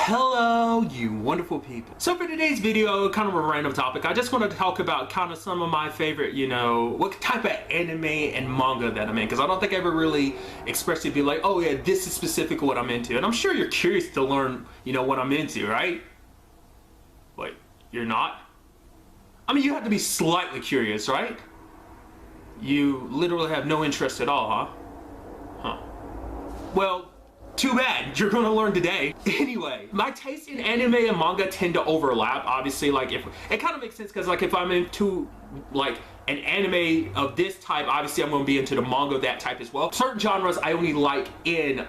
Hello, you wonderful people. So for today's video, kind of a random topic, I just want to talk about kind of some of my favorite, what type of anime and manga that I'm in, because I don't think I ever really expressly be like, oh yeah, this is specifically what I'm into. And I'm sure you're curious to learn, what I'm into, right? Wait, you're not? I mean, you have to be slightly curious, right? You literally have no interest at all, huh? Huh. Well, too bad, you're gonna learn today. Anyway, my taste in anime and manga tend to overlap. Obviously, if it kind of makes sense, because if I'm into an anime of this type, obviously I'm gonna be into the manga of that type as well. Certain genres I only like in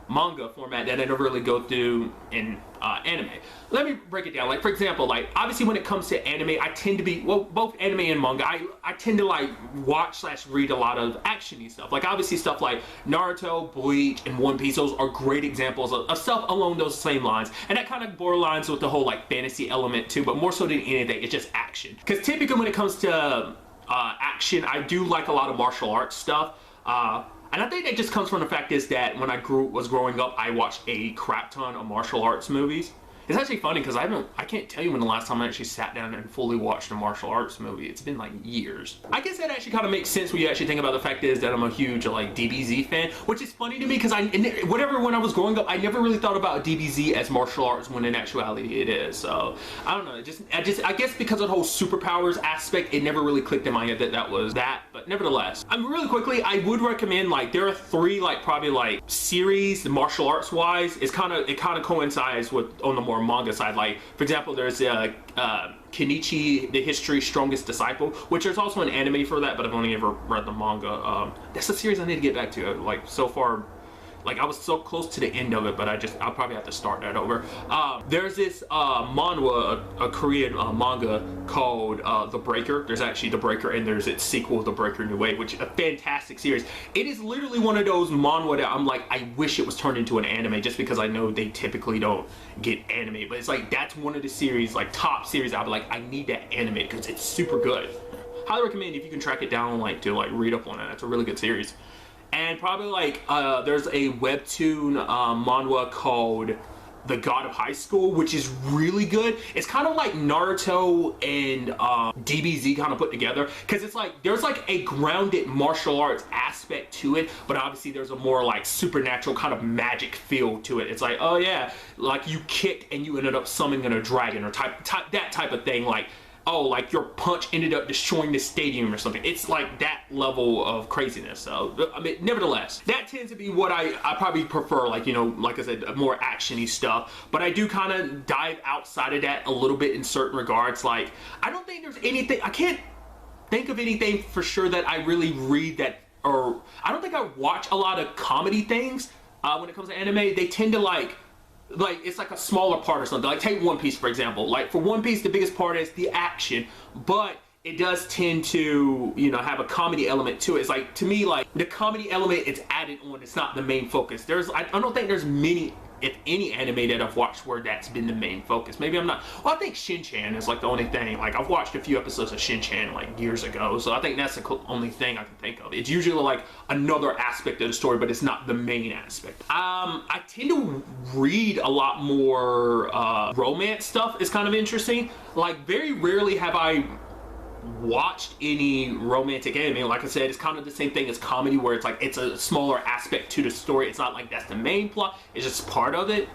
manga format that I never really go through in anime. Let me break it down. For example, obviously when it comes to anime, I tend to be, both anime and manga, I tend to watch/read a lot of action-y stuff. Obviously stuff like Naruto, Bleach, and One Piece, those are great examples of stuff along those same lines. And that kind of borderlines with the whole fantasy element too, but more so than anything, it's just action. Because typically when it comes to action, I do like a lot of martial arts stuff. And I think that just comes from the fact is that when I was growing up, I watched a crap ton of martial arts movies. It's actually funny because I can't tell you when the last time I actually sat down and fully watched a martial arts movie. It's been years. I guess that actually kind of makes sense when you actually think about the fact is that I'm a huge DBZ fan, which is funny to me because when I was growing up, I never really thought about DBZ as martial arts when in actuality it is. So I don't know. I guess because of the whole superpowers aspect, it never really clicked in my head that that was that. But nevertheless, really quickly, I would recommend there are three probably series martial arts wise. It kind of coincides with on the more manga side. For example, there's Kenichi the History's Strongest Disciple, which there's also an anime for that, but I've only ever read the manga. That's a series I need to get back to. So far, I was so close to the end of it, but I'll probably have to start that over. There's this manhwa, a Korean manga called The Breaker. There's actually The Breaker, and there's its sequel, The Breaker New Wave, which is a fantastic series. It is literally one of those manhwa that I'm I wish it was turned into an anime, just because I know they typically don't get anime. But it's that's one of the series, top series, I'll be I need that anime because it's super good. Highly recommend if you can track it down, to read up on it. It's a really good series. And probably there's a webtoon manhwa called The God of High School, which is really good. It's kind of like Naruto and DBZ kind of put together, because it's there's a grounded martial arts aspect to it, but obviously there's a more supernatural kind of magic feel to it. It's oh yeah, you kicked and you ended up summoning a dragon, or that type of thing. Oh, your punch ended up destroying the stadium or something. It's that level of craziness. So, I mean, nevertheless, that tends to be what I probably prefer, like I said, more action-y stuff. But I do kind of dive outside of that a little bit in certain regards. I don't think there's anything, I can't think of anything for sure that I really read that, or I don't think I watch a lot of comedy things when it comes to anime. They tend to it's a smaller part or something. Take One Piece for example. For One Piece, the biggest part is the action, but it does tend to have a comedy element to it. It's to me, the comedy element, it's added on, it's not the main focus. I don't think there's many, if any, anime that I've watched where that's been the main focus. Maybe I'm not, well, I think Shin-chan is the only thing. I've watched a few episodes of Shin-chan years ago, so I think that's the only thing I can think of. It's usually another aspect of the story, but it's not the main aspect. I tend to read a lot more romance stuff. It's kind of interesting. Very rarely have I watched any romantic anime. Like I said, it's kind of the same thing as comedy, where it's a smaller aspect to the story. It's not that's the main plot, it's just part of it.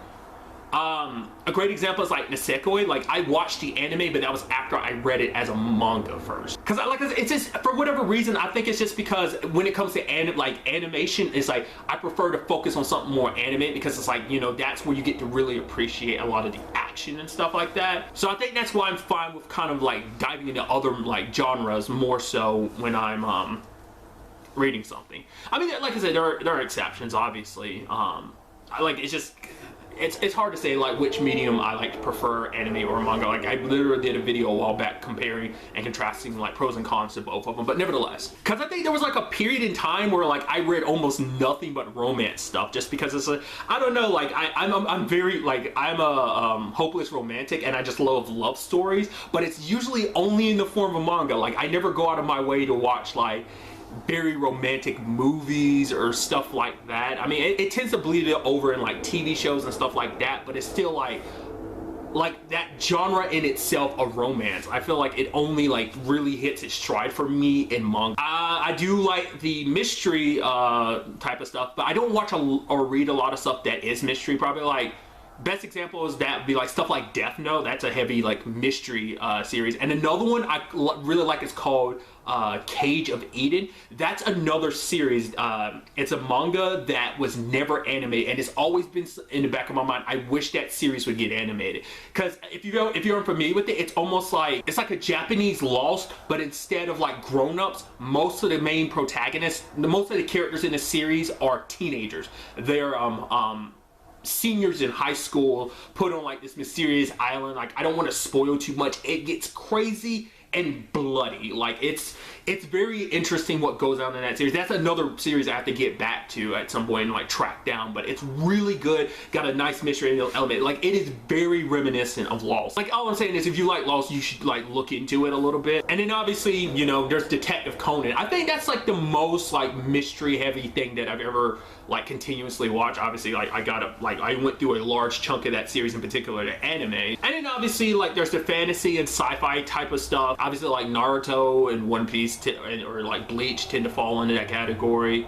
A great example is Nisekoi. I watched the anime, but that was after I read it as a manga first. Because it's just, for whatever reason, I think it's just because when it comes to animation, it's I prefer to focus on something more anime, because it's that's where you get to really appreciate a lot of the action and stuff like that. So I think that's why I'm fine with kind of diving into other genres more so when I'm reading something. I mean, like I said, there are exceptions, obviously. It's just, it's hard to say which medium I prefer, anime or manga. I literally did a video a while back comparing and contrasting pros and cons to both of them. But nevertheless, because I think there was a period in time where I read almost nothing but romance stuff, just because it's I don't know, I'm very I'm a hopeless romantic, and I just love stories, but it's usually only in the form of manga. I never go out of my way to watch very romantic movies or stuff like that. I mean, it tends to bleed it over in like TV shows and stuff like that, but it's still like that genre in itself of romance. I feel like it only like really hits its stride for me in manga. I do like the mystery type of stuff, but I don't watch or read a lot of stuff that is mystery. Probably like best example is that would be like stuff like Death Note. That's a heavy like mystery series. And another one I really like is called Cage of Eden. That's another series. It's a manga that was never animated, and it's always been in the back of my mind. I wish that series would get animated, because if you're unfamiliar with it, it's almost like it's like a Japanese Lost, but instead of like grown-ups, most of the main protagonists, most of the characters in the series are teenagers. They're seniors in high school, put on like this mysterious island. Like, I don't want to spoil too much. It gets crazy and bloody. Like, it's very interesting what goes on in that series. That's another series I have to get back to at some point and like track down, but it's really good. Got a nice mystery element. Like, it is very reminiscent of Lost. Like, all I'm saying is, if you like Lost, you should like look into it a little bit. And then obviously, you know, there's Detective Conan. I think that's like the most like mystery heavy thing that I've ever like continuously watched. Obviously, like I went through a large chunk of that series, in particular the anime. And then obviously like there's the fantasy and sci-fi type of stuff. Obviously like Naruto and One Piece or like Bleach tend to fall into that category.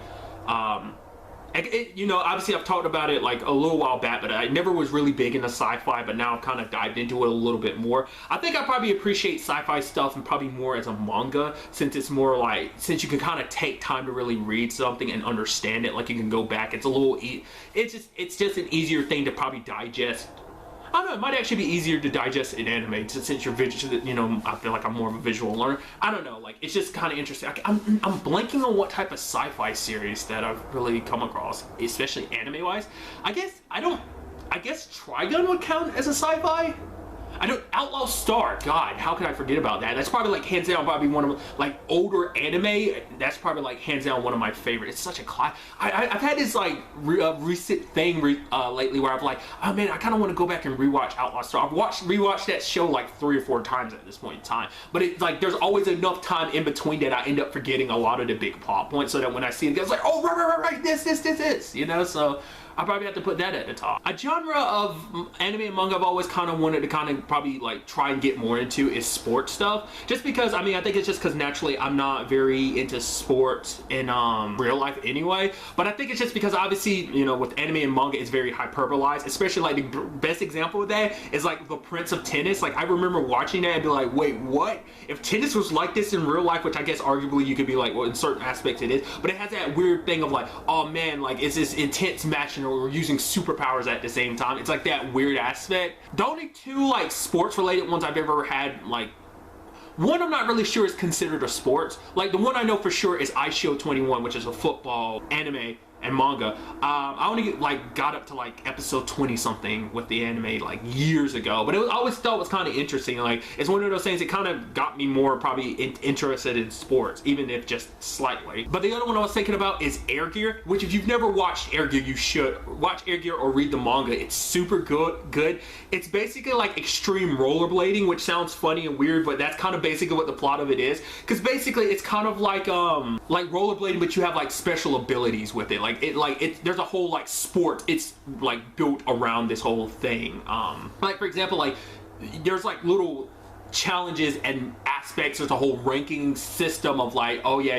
You know, obviously I've talked about it like a little while back, but I never was really big into sci-fi, but now I've kind of dived into it a little bit more. I think I probably appreciate sci-fi stuff and probably more as a manga, since it's more like, since you can kind of take time to really read something and understand it. Like, you can go back, it's a little it's just an easier thing to probably digest. I don't know, it might actually be easier to digest in anime, since you're visual, you know, I feel like I'm more of a visual learner. I don't know, like, it's just kind of interesting. I'm blanking on what type of sci-fi series that I've really come across, especially anime-wise. I guess Trigun would count as a sci-fi? I don't, Outlaw Star, God, how could I forget about that? That's probably like hands down probably one of like older anime. That's probably like hands down one of my favorites. It's such a class. I've had this like recent thing lately where I'm like, oh man, I kind of want to go back and rewatch Outlaw Star. I've rewatched that show like 3 or 4 times at this point in time, but it's like there's always enough time in between that I end up forgetting a lot of the big plot points, so that when I see it, it's like, oh right, this, you know. So I probably have to put that at the top. A genre of anime and manga I've always kind of wanted to kind of probably like try and get more into is sports stuff. Just because, I mean, I think it's just because naturally I'm not very into sports in real life anyway. But I think it's just because obviously, you know, with anime and manga, it's very hyperbolized. Especially like the best example of that is like the Prince of Tennis. Like, I remember watching that and be like, wait, what? If tennis was like this in real life, which I guess arguably you could be like, well, in certain aspects it is, but it has that weird thing of like, oh man, like it's this intense match and we're using superpowers at the same time. It's like that weird aspect. The only 2 like sports related ones I've ever had, like one I'm not really sure is considered a sport. Like the one I know for sure is iShield 21, which is a football anime and manga. I only like got up to like episode 20 something with the anime like years ago, but I always thought it was kind of interesting. Like, it's one of those things that kind of got me more probably interested in sports, even if just slightly. But the other one I was thinking about is Air Gear, which if you've never watched Air Gear, you should watch Air Gear or read the manga. It's super good. It's basically like extreme rollerblading, which sounds funny and weird, but that's kind of basically what the plot of it is. Because basically it's kind of like rollerblading, but you have like special abilities with it. There's a whole like sport. It's like built around this whole thing. Like for example, like there's like little challenges and aspects. There's a whole ranking system of like, oh yeah,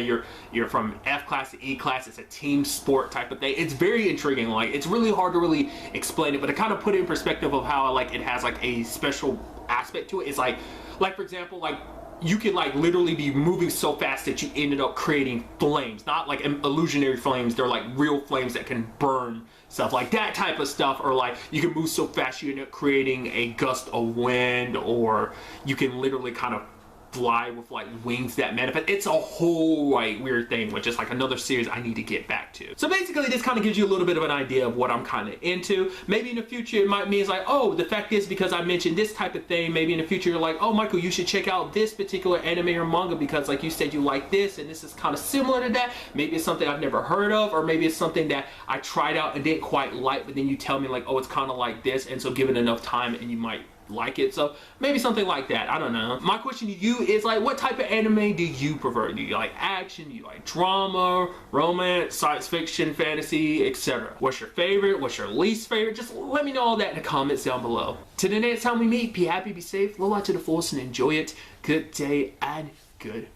you're from F class to E class. It's a team sport type of thing. It's very intriguing. Like, it's really hard to really explain it, but to kind of put it in perspective of how like it has like a special aspect to it. It's like for example, like you could like literally be moving so fast that you ended up creating flames, not like illusionary flames. They're like real flames that can burn stuff, like that type of stuff. Or like you can move so fast you end up creating a gust of wind, or you can literally kind of fly with like wings that manifest. It's a whole like weird thing, which is like another series I need to get back to. So basically this kind of gives you a little bit of an idea of what I'm kind of into. Maybe in the future it might mean it's like, oh, the fact is because I mentioned this type of thing, maybe in the future you're like, oh Michael, you should check out this particular anime or manga because like you said you like this and this is kind of similar to that. Maybe it's something I've never heard of, or maybe it's something that I tried out and didn't quite like, but then you tell me like, oh, it's kind of like this, and so give it enough time and you might like it. So maybe something like that. I don't know. My question to you is like, what type of anime do you prefer? Do you like action? Do you like drama, romance, science fiction, fantasy, etc.? What's your favorite? What's your least favorite? Just let me know all that in the comments down below. Till the next time we meet, be happy, be safe, live life to the fullest, and enjoy it. Good day and good